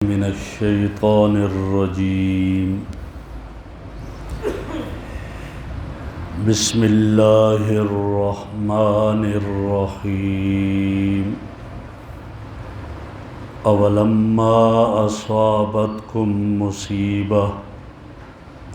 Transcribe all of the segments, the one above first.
من الشیطان الرجیم بسم اللہ الرحمن الرحیم اولما اصابتکم مصیبہ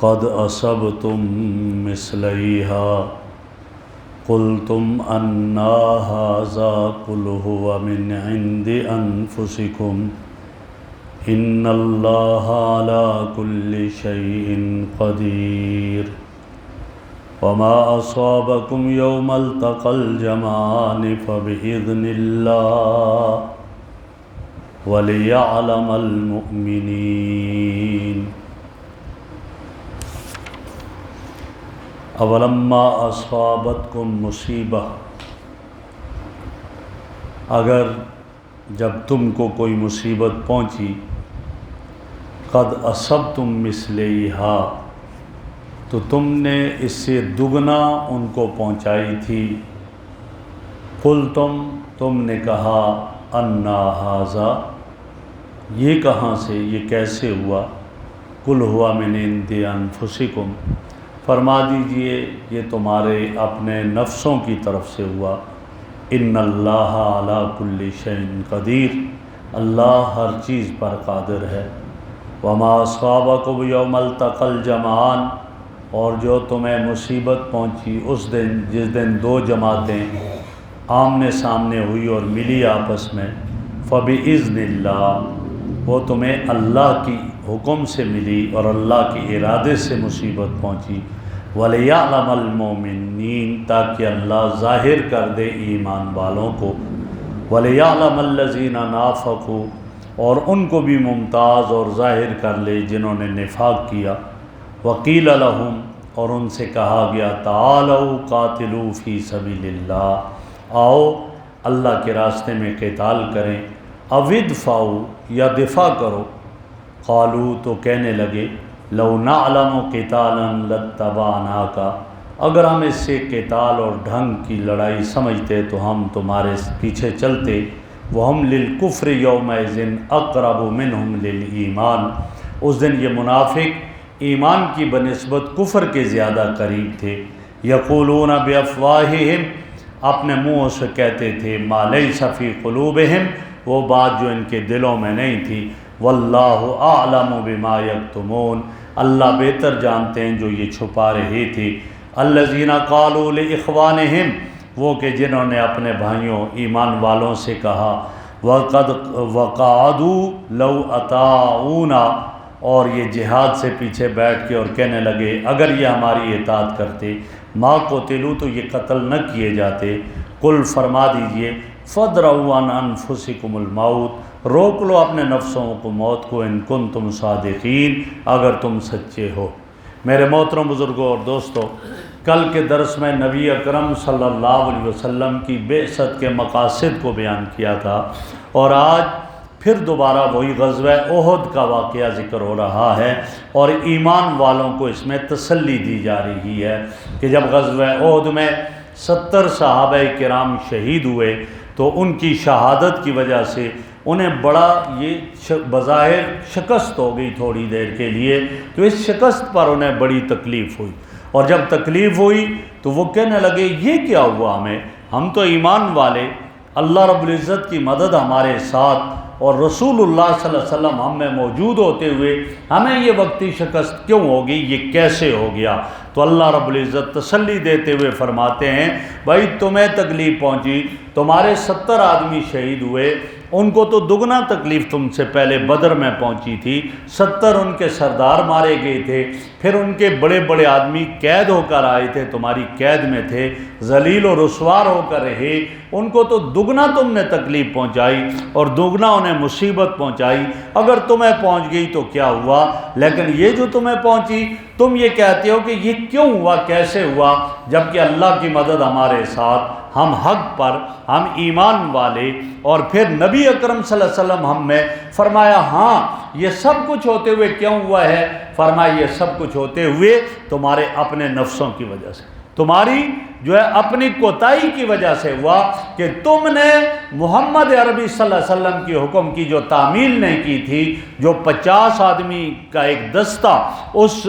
قد اصبتم مثلیہا قلتم انا ھذا قل ھو من عند انفسکم ان اللہ علی کل شیء قدیر وما اصابکم یوم التقى الجمعان فبإذن اللہ ولیعلم المؤمنین اولما اصابتکم مصیبہ، اگر جب تم کو کوئی مصیبت پہنچی، قد اصبتم مثلیہا، تو تم نے اس سے دگنا ان کو پہنچائی تھی، قلتم، تم نے کہا، انا ھذا، یہ کہاں سے، یہ کیسے ہوا، قل ھو من عند انفسکم، فرما دیجئے یہ تمہارے اپنے نفسوں کی طرف سے ہوا، ان اللہ علی کل شیء قدیر، اللہ ہر چیز پر قادر ہے، وما اصابکم یوم التقى الجمعان، اور جو تمہیں مصیبت پہنچی اس دن جس دن دو جماعتیں آمنے سامنے ہوئی اور ملی آپس میں، فبإذن اللہ، وہ تمہیں اللہ کی حکم سے ملی اور اللہ کے ارادے سے مصیبت پہنچی، وَلِيَعْلَمَ الْمُؤْمِنِينَ، تاکہ اللہ ظاہر کر دے ایمان والوں کو، وَلِيَعْلَمَ الَّذِينَ نَافَقُوا، اور ان کو بھی ممتاز اور ظاہر کر لے جنہوں نے نفاق کیا، وَقِيلَ لَهُمْ، اور ان سے کہا گیا، تَعَالَوْا قَاتِلُوا فِي سَبِيلِ اللَّهِ، آؤ اللہ کے راستے میں قتال کریں، اَوِ ادْفَعُوا، یا دفاع کرو، قالوا، تو کہنے لگے، لو نعلم قتالا لاتبعناک، اگر ہم اس سے قتال اور ڈھنگ کی لڑائی سمجھتے تو ہم تمہارے پیچھے چلتے، وہم للکفر یومئذ اقرب منہم للایمان، اس دن یہ منافق ایمان کی بنسبت کفر کے زیادہ قریب تھے، یقولون بافواہہم، اپنے منہوں سے کہتے تھے، ما لیس فی قلوبہم، وہ بات جو ان کے دلوں میں نہیں تھی، واللہ اعلم بما یکتمون، اللہ بہتر جانتے ہیں جو یہ چھپا رہے تھے، الذین قالوا لاخوانہم، وہ کہ جنہوں نے اپنے بھائیوں ایمان والوں سے کہا، وقعدوا لو اطاعونا، اور یہ جہاد سے پیچھے بیٹھ کے اور کہنے لگے اگر یہ ہماری اطاعت کرتے، ما قتلوا، تو یہ قتل نہ کیے جاتے، قل، فرما دیجئے، فادرؤوا عن انفسکم الموت، روک لو اپنے نفسوں کو موت کو، ان کنتم صادقین، اگر تم سچے ہو۔ میرے محترم بزرگوں اور دوستو، کل کے درس میں نبی اکرم صلی اللہ علیہ وسلم کی بعثت کے مقاصد کو بیان کیا تھا، اور آج پھر دوبارہ وہی غزوہ احد کا واقعہ ذکر ہو رہا ہے، اور ایمان والوں کو اس میں تسلی دی جا رہی ہے کہ جب غزوہ احد میں 70 صحابہ کرام شہید ہوئے تو ان کی شہادت کی وجہ سے انہیں بڑا یہ بظاہر شکست ہو گئی تھوڑی دیر کے لیے، تو اس شکست پر انہیں بڑی تکلیف ہوئی، اور جب تکلیف ہوئی تو وہ کہنے لگے یہ کیا ہوا ہمیں، ہم تو ایمان والے، اللہ رب العزت کی مدد ہمارے ساتھ، اور رسول اللہ صلی اللہ علیہ وسلم ہم میں موجود ہوتے ہوئے ہمیں یہ وقتی شکست کیوں ہوگی، یہ کیسے ہو گیا؟ تو اللہ رب العزت تسلی دیتے ہوئے فرماتے ہیں، بھائی تمہیں تکلیف پہنچی، تمہارے 70 آدمی شہید ہوئے، ان کو تو دگنا تکلیف تم سے پہلے بدر میں پہنچی تھی، 70 ان کے سردار مارے گئے تھے، پھر ان کے بڑے بڑے آدمی قید ہو کر آئے تھے، تمہاری قید میں تھے، ذلیل و رسوار ہو کر رہے، ان کو تو دگنا تم نے تکلیف پہنچائی اور دگنا انہیں مصیبت پہنچائی، اگر تمہیں پہنچ گئی تو کیا ہوا، لیکن یہ جو تمہیں پہنچی تم یہ کہتے ہو کہ یہ کیوں ہوا، کیسے ہوا، جبکہ اللہ کی مدد ہمارے ساتھ، ہم حق پر، ہم ایمان والے، اور پھر نبی اکرم صلی اللہ علیہ وسلم ہم میں، فرمایا ہاں یہ سب کچھ ہوتے ہوئے کیوں ہوا ہے، فرمایا یہ سب کچھ ہوتے ہوئے تمہارے اپنے نفسوں کی وجہ سے، تمہاری جو ہے اپنی کوتاہی کی وجہ سے ہوا کہ تم نے محمد عربی صلی اللہ علیہ وسلم کی حکم کی جو تعمیل نہیں کی تھی، جو 50 آدمی کا ایک دستہ اس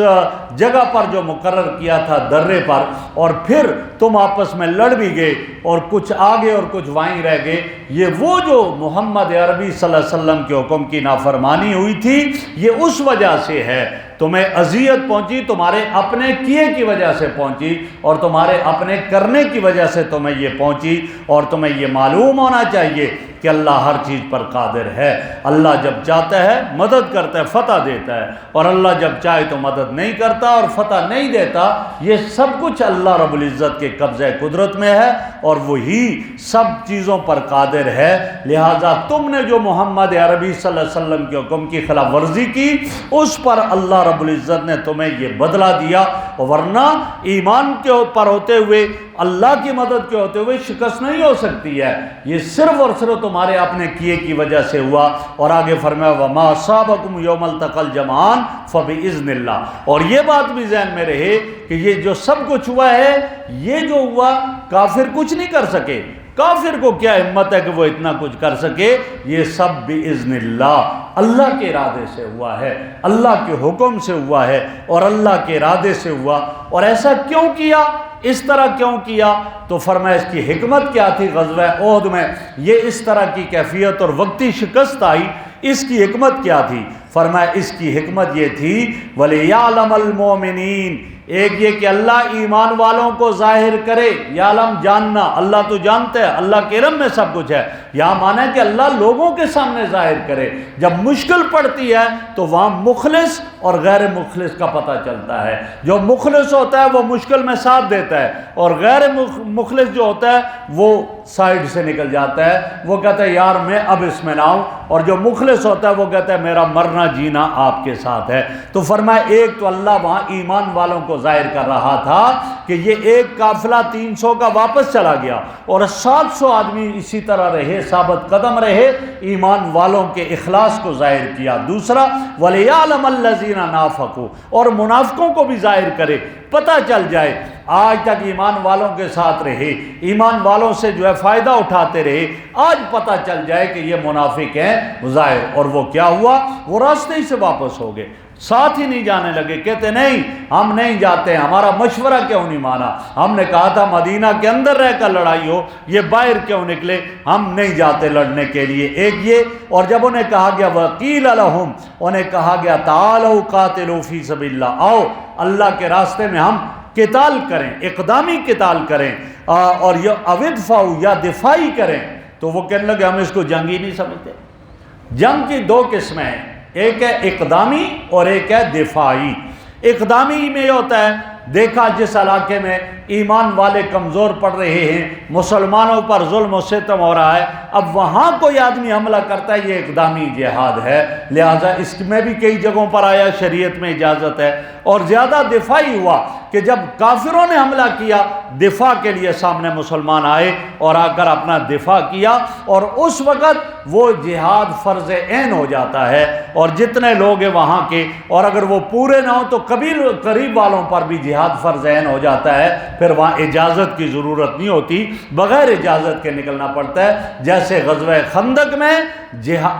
جگہ پر جو مقرر کیا تھا درے پر، اور پھر تم آپس میں لڑ بھی گئے اور کچھ آگے اور کچھ وائیں رہ گئے، یہ وہ جو محمد عربی صلی اللہ علیہ وسلم کے حکم کی نافرمانی ہوئی تھی، یہ اس وجہ سے ہے۔ تمہیں اذیت پہنچی تمہارے اپنے کیے کی وجہ سے پہنچی، اور تمہارے اپنے کرنے کی وجہ سے تمہیں یہ پہنچی، اور تمہیں یہ معلوم ہونا چاہیے کہ اللہ ہر چیز پر قادر ہے۔ اللہ جب چاہتا ہے مدد کرتا ہے، فتح دیتا ہے، اور اللہ جب چاہے تو مدد نہیں کرتا اور فتح نہیں دیتا۔ یہ سب کچھ اللہ رب العزت کے قبضہ قدرت میں ہے، اور وہی سب چیزوں پر قادر ہے۔ لہٰذا تم نے جو محمد عربی صلی اللہ علیہ وسلم کے حکم کی خلاف ورزی کی، اس پر اللہ رب العزت نے تمہیں یہ بدلہ دیا، ورنہ ایمان کے اوپر ہوتے ہوئے، اللہ کی مدد کے ہوتے ہوئے شکست نہیں ہو سکتی ہے۔ یہ صرف اور صرف تمہارے اپنے کیے کی وجہ سے ہوا۔ اور آگے فرمایا وَمَا أَصَابَكُمْ يَوْمَ الْتَقَى الْجَمْعَانِ فَبِإِذْنِ اللَّهِ، اور یہ بات بھی ذہن میں رہے کہ یہ جو سب کچھ ہوا ہے، یہ جو ہوا کافر کچھ نہیں کر سکے۔ کافر کو کیا ہمت ہے کہ وہ اتنا کچھ کر سکے؟ یہ سب بِإِذْنِ اللَّهِ، اللہ کے ارادے سے ہوا ہے، اللہ کے حکم سے ہوا ہے، اور اللہ کے ارادے سے ہوا۔ اور ایسا کیوں کیا، اس طرح کیوں کیا؟ تو فرمایا اس کی حکمت کیا تھی؟ غزوہ احد میں یہ اس طرح کی کیفیت اور وقتی شکست آئی، اس کی حکمت کیا تھی؟ فرمایا اس کی حکمت یہ تھی وَلِيَعْلَمَ الْمُؤْمِنِينَ، ایک یہ کہ اللہ ایمان والوں کو ظاہر کرے، یعلم جاننا، اللہ تو جانتا ہے، اللہ کے علم میں سب کچھ ہے، یہاں مانا ہے کہ اللہ لوگوں کے سامنے ظاہر کرے۔ جب مشکل پڑتی ہے تو وہاں مخلص اور غیر مخلص کا پتہ چلتا ہے۔ جو مخلص ہوتا ہے وہ مشکل میں ساتھ دیتا ہے، اور غیر مخلص جو ہوتا ہے وہ سائیڈ سے نکل جاتا ہے، وہ کہتا ہے یار میں اب اس میں نہ ہوں، اور جو مخلص ہوتا ہے وہ کہتا ہے میرا مرنا جینا آپ کے ساتھ ہے۔ تو فرمایا ایک تو اللہ وہاں ایمان والوں کو ظاہر کر رہا تھا کہ یہ ایک قافلہ 300 کا واپس چلا گیا، اور 700 آدمی اسی طرح رہے، ثابت قدم رہے، ایمان والوں کے اخلاص کو ظاہر کیا۔ دوسرا وَلِيَعْلَمَ الَّذِينَ نَافَقُوا، اور منافقوں کو بھی ظاہر کرے، پتہ چل جائے آج تک ایمان والوں کے ساتھ رہے، ایمان والوں سے جو ہے فائدہ اٹھاتے رہے، آج پتہ چل جائے کہ یہ منافق ہیں ظاہر۔ اور وہ کیا ہوا؟ وہ راستے ہی سے واپس ہو گئے، ساتھ ہی نہیں جانے لگے، کہتے نہیں ہم نہیں جاتے ہیں، ہمارا مشورہ کیوں نہیں مانا، ہم نے کہا تھا مدینہ کے اندر رہ کر لڑائی ہو، یہ باہر کیوں نکلے، ہم نہیں جاتے لڑنے کے لیے۔ ایک یہ، اور جب انہیں کہا گیا وَقِيلَ لَهُمْ، انہیں کہا گیا تَعَالَوْا قَاتِلُوا فِي سَبِيلِ اللَّهِ، آؤ اللہ کے راستے میں ہم قتال کریں، اقدامی قتال کریں، اور یہ اودفاؤ یا دفاعی کریں۔ تو وہ کہنے لگے ہم اس کو جنگی نہیں سمجھتے۔ جنگ کی دو قسمیں ہیں، ایک ہے اقدامی اور ایک ہے دفاعی۔ اقدامی میں یہ ہوتا ہے دیکھا جس علاقے میں ایمان والے کمزور پڑ رہے ہیں، مسلمانوں پر ظلم و ستم ہو رہا ہے، اب وہاں کوئی آدمی حملہ کرتا ہے، یہ اقدامی جہاد ہے، لہٰذا اس میں بھی کئی جگہوں پر آیا شریعت میں اجازت ہے۔ اور زیادہ دفاعی ہوا کہ جب کافروں نے حملہ کیا، دفاع کے لیے سامنے مسلمان آئے اور آ کر اپنا دفاع کیا، اور اس وقت وہ جہاد فرض عین ہو جاتا ہے، اور جتنے لوگ ہیں وہاں کے، اور اگر وہ پورے نہ ہوں تو قریب والوں پر بھی جہاد فرض عین ہو جاتا ہے، پھر وہاں اجازت کی ضرورت نہیں ہوتی، بغیر اجازت کے نکلنا پڑتا ہے۔ جیسے غزوہ خندق میں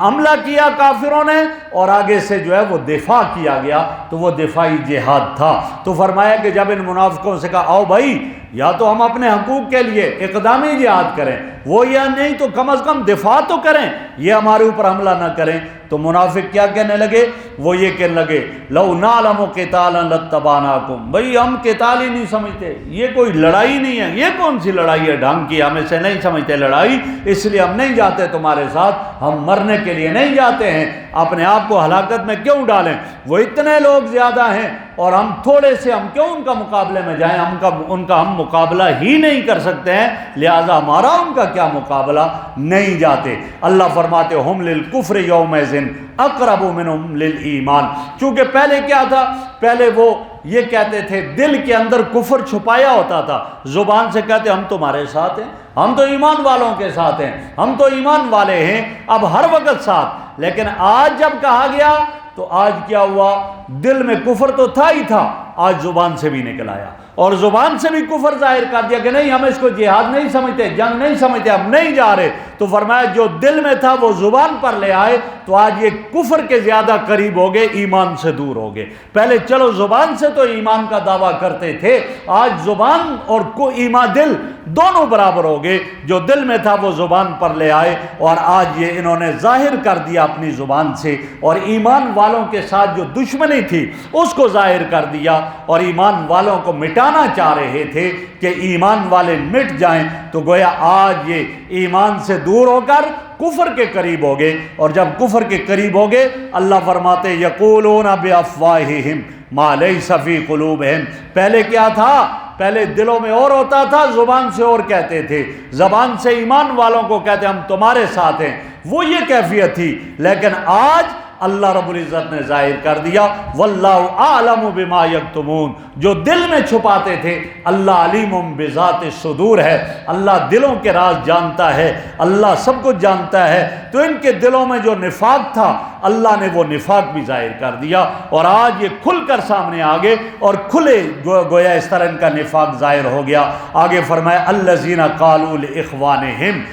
حملہ کیا کافروں نے، اور آگے سے جو ہے وہ دفاع کیا گیا، تو وہ دفاعی جہاد تھا۔ تو فرمایا کہ جب ان منافقوں سے کہا آؤ بھائی، یا تو ہم اپنے حقوق کے لیے اقدامی جہاد کریں، وہ یا نہیں تو کم از کم دفاع تو کریں، یہ ہمارے اوپر حملہ نہ کریں۔ تو منافق کیا کہنے لگے؟ وہ یہ کہنے لگے لو نعلم قتالا لاتبعناکم، بھئی ہم قتال ہی نہیں سمجھتے، یہ کوئی لڑائی نہیں ہے، یہ کون سی لڑائی ہے ڈھنگ کی، ہم اسے نہیں سمجھتے لڑائی، اس لیے ہم نہیں جاتے تمہارے ساتھ، ہم مرنے کے لیے نہیں جاتے ہیں، اپنے آپ کو ہلاکت میں کیوں ڈالیں، وہ اتنے لوگ زیادہ ہیں اور ہم تھوڑے سے، ہم کیوں ان کا مقابلے میں جائیں، ان کا ہم مقابلہ ہی نہیں کر سکتے ہیں، لہذا ہمارا ان کا کیا مقابلہ، نہیں جاتے۔ اللہ فرماتے ہم للکفر یومئذ اقرب منہم للایمان، چونکہ پہلے کیا تھا، پہلے وہ یہ کہتے تھے، دل کے اندر کفر چھپایا ہوتا تھا، زبان سے کہتے ہم تمہارے ساتھ ہیں، ہم تو ایمان والوں کے ساتھ ہیں، ہم تو ایمان والے ہیں، اب ہر وقت ساتھ، لیکن آج جب کہا گیا تو آج کیا ہوا، دل میں کفر تو تھا ہی تھا، آج زبان سے بھی نکل آیا، اور زبان سے بھی کفر ظاہر کر دیا کہ نہیں ہم اس کو جہاد نہیں سمجھتے، جنگ نہیں سمجھتے، ہم نہیں جا رہے، تو فرمایا جو دل میں تھا وہ زبان پر لے آئے تو آج یہ کفر کے زیادہ قریب ہو گئے، ایمان سے دور ہو گئے۔ پہلے چلو زبان سے تو ایمان کا دعویٰ کرتے تھے، آج زبان اور ایمان دل دونوں برابر ہو گئے، جو دل میں تھا وہ زبان پر لے آئے اور آج یہ انہوں نے ظاہر کر دیا اپنی زبان سے، اور ایمان والوں کے ساتھ جو دشمنی تھی اس کو ظاہر کر دیا، اور ایمان والوں کو مٹانا چاہ رہے تھے کہ ایمان والے مٹ جائیں، تو گویا آج یہ ایمان سے دور ہو کر کفر کے قریب ہو گئے، اور جب کفر کے قریب ہو گئے اللہ فرماتے یقولون بافواہہم ما لیس فی قلوبہم، پہلے کیا تھا؟ پہلے دلوں میں اور ہوتا تھا، زبان سے اور کہتے تھے، زبان سے ایمان والوں کو کہتے ہم تمہارے ساتھ ہیں، وہ یہ کیفیت تھی، لیکن آج اللہ رب العزت نے ظاہر کر دیا واللہ اعلم بما یکتمون، جو دل میں چھپاتے تھے اللہ علیم بذات الصدور ہے، اللہ دلوں کے راز جانتا ہے، اللہ سب کچھ جانتا ہے، تو ان کے دلوں میں جو نفاق تھا اللہ نے وہ نفاق بھی ظاہر کر دیا، اور آج یہ کھل کر سامنے آگے اور کھلے گویا اس طرح ان کا نفاق ظاہر ہو گیا۔ آگے فرمایا الذین قالوا لاخوانہم،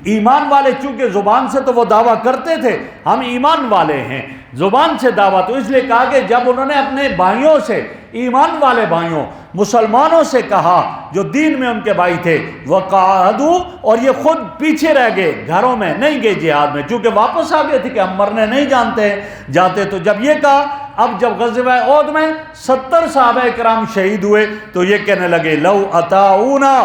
ایمان والے چونکہ زبان سے تو وہ دعویٰ کرتے تھے ہم ایمان والے ہیں، زبان سے دعویٰ، تو اس لیے کہا کہ جب انہوں نے اپنے بھائیوں سے، ایمان والے بھائیوں مسلمانوں سے کہا جو دین میں ان کے بھائی تھے، وقعدوا، اور یہ خود پیچھے رہ گئے، گھروں میں نہیں گئے جہاد میں، چونکہ واپس آ گئے تھے کہ ہم مرنے نہیں جاتے، تو جب یہ کہا، اب جب غزوہ احد میں 70 صحابہ کرام شہید ہوئے تو یہ کہنے لگے لو اطاعونا،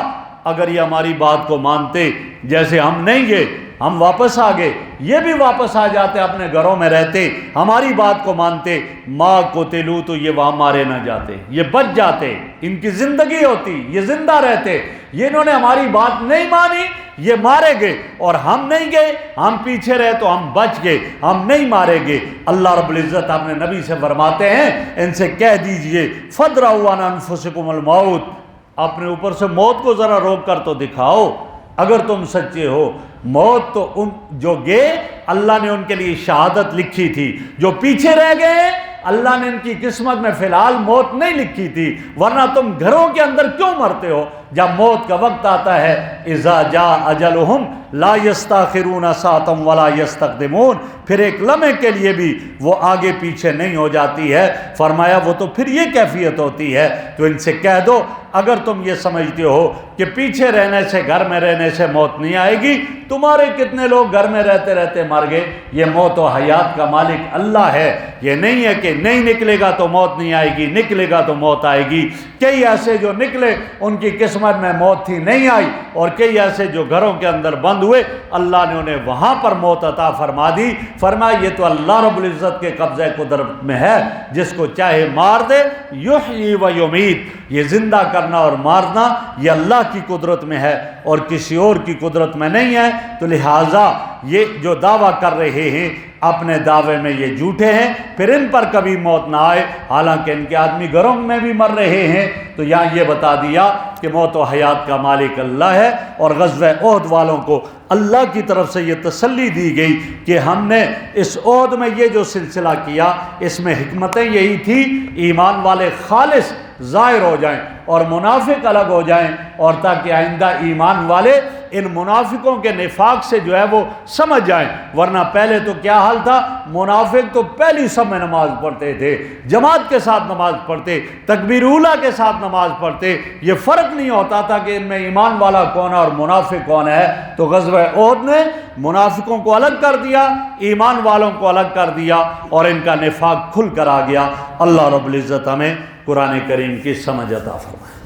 اگر یہ ہماری بات کو مانتے، جیسے ہم نہیں گئے ہم واپس آ گئے، یہ بھی واپس آ جاتے، اپنے گھروں میں رہتے، ہماری بات کو مانتے، ما قتلوا، تو یہ وہاں مارے نہ جاتے، یہ بچ جاتے، ان کی زندگی ہوتی، یہ زندہ رہتے، یہ انہوں نے ہماری بات نہیں مانی، یہ مارے گئے، اور ہم نہیں گئے، ہم پیچھے رہے تو ہم بچ گئے، ہم نہیں مارے گئے۔ اللہ رب العزت اپنے نبی سے فرماتے ہیں ان سے کہہ دیجئے فَادْرَؤْا عَنْ أَنفُسِكُمُ الْمَوْتَ، اپنے اوپر سے موت کو ذرا روک کر تو دکھاؤ، اگر تم سچے ہو۔ موت تو ان جو گئے اللہ نے ان کے لیے شہادت لکھی تھی، جو پیچھے رہ گئے اللہ نے ان کی قسمت میں فی الحال موت نہیں لکھی تھی، ورنہ تم گھروں کے اندر کیوں مرتے ہو؟ جب موت کا وقت آتا ہے اذا جاء اجلہم لا یستاخرون ساعتا ولا یستقدمون، پھر ایک لمحے کے لیے بھی وہ آگے پیچھے نہیں ہو جاتی ہے۔ فرمایا وہ تو پھر یہ کیفیت ہوتی ہے، تو ان سے کہہ دو اگر تم یہ سمجھتے ہو کہ پیچھے رہنے سے، گھر میں رہنے سے موت نہیں آئے گی، تمہارے کتنے لوگ گھر میں رہتے رہتے مر گئے، یہ موت و حیات کا مالک اللہ ہے، یہ نہیں ہے کہ نہیں نکلے گا تو موت نہیں آئے گی، نکلے گا تو موت آئے گی۔ کئی ایسے جو نکلے ان کی قسمت میں موت تھی نہیں آئی، اور کئی ایسے جو گھروں کے اندر بند ہوئے اللہ نے انہیں وہاں پر موت عطا فرما دی۔ فرمایا یہ تو اللہ رب العزت کے قبضہ قدرت میں ہے، جس کو چاہے مار دے، یحیی و یمیت، یہ زندہ کرنا اور مارنا یہ اللہ کی قدرت میں ہے اور کسی اور کی قدرت میں نہیں ہے۔ تو لہٰذا یہ جو دعویٰ کر رہے ہیں اپنے دعوے میں یہ جھوٹے ہیں، پھر ان پر کبھی موت نہ آئے، حالانکہ ان کے آدمی گھروں میں بھی مر رہے ہیں۔ تو یہاں یہ بتا دیا کہ موت و حیات کا مالک اللہ ہے، اور غزوہ احد والوں کو اللہ کی طرف سے یہ تسلی دی گئی کہ ہم نے اس احد میں یہ جو سلسلہ کیا اس میں حکمتیں یہی تھی، ایمان والے خالص ظاہر ہو جائیں اور منافق الگ ہو جائیں، اور تاکہ آئندہ ایمان والے ان منافقوں کے نفاق سے جو ہے وہ سمجھ جائیں۔ ورنہ پہلے تو کیا حال تھا، منافق تو پہلی سب میں نماز پڑھتے تھے، جماعت کے ساتھ نماز پڑھتے، تکبیر اولیٰ کے ساتھ نماز پڑھتے، یہ فرق نہیں ہوتا تھا کہ ان میں ایمان والا کون ہے اور منافق کون ہے۔ تو غزوہ احد نے منافقوں کو الگ کر دیا، ایمان والوں کو الگ کر دیا، اور ان کا نفاق کھل کر آ گیا۔ اللہ رب العزت ہمیں قرآن کریم کی سمجھ عطا فرمائے۔